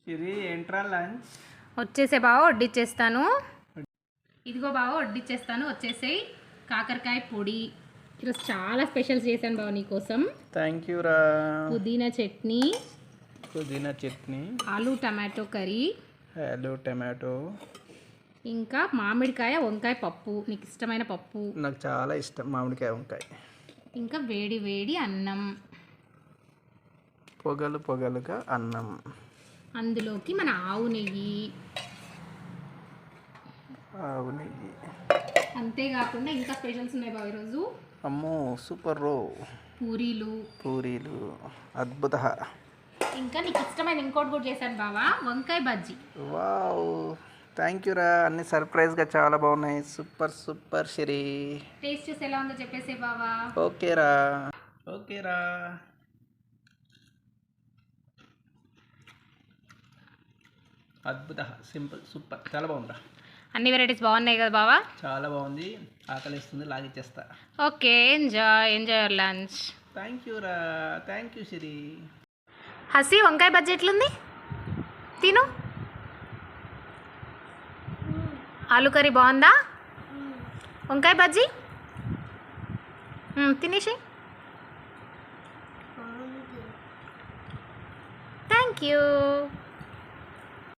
ఇది ఏంట్రా లంచ్ వచ్చేసే బావ వడ్డిచ్చేస్తాను. ఇదిగో బావ వడ్డిచ్చేస్తాను, వచ్చేసేయి. కాకరకాయ పొడి ఈరోజు చాలా స్పెషల్స్ చేశాను బావ నీకోసం. థ్యాంక్ యూ రా. పుదీనా చట్నీ, ఆలు టమాటో కర్రీ, ఇంకా మామిడికాయ వంకాయ పప్పు, నీకు ఇష్టమైన పప్పు. నాకు చాలా ఇష్టం మామిడికాయ వంకాయ. ఇంకా వేడి వేడి అన్నం, పొగలుగా అన్నం, అందులోకి మన ఆవు నెయ్యి. అంతేకాకుండా ఇంకా స్పెషల్స్ ఉన్నాయి బావ ఈరోజు. అమ్మో సూపర్ రో. పూరీలు అద్భుత. ఇంకా నీకు ఇష్టమైన ఇంకోటి కూడా చేశాను బావా, వంకాయ బజ్జీ. వావ్ థ్యాంక్ యూ రా. అన్ని సర్ప్రైజ్గా చాలా బాగున్నాయి. సూపర్ షిరి. టేస్ట్ చూసి ఎలా ఉందో చెప్పేసే బావా. ఓకేరా. అద్భుత, సింపుల్, సూపర్, చాలా బాగుందిరా. అన్ని వెరైటీస్ బాగున్నాయి కదా బావా? చాలా బాగుంది. ఆకలిస్తుంది, లాగిచ్చేస్తా. Okay, enjoy your lunch. Thank you రా. Thank you Siri. హసి వంకాయ బజ్జీ ఎట్లుంది? తిను. ఆలు కర్రీ బాగుందా? వంకాయ బజ్జీ తినేసి. Thank you.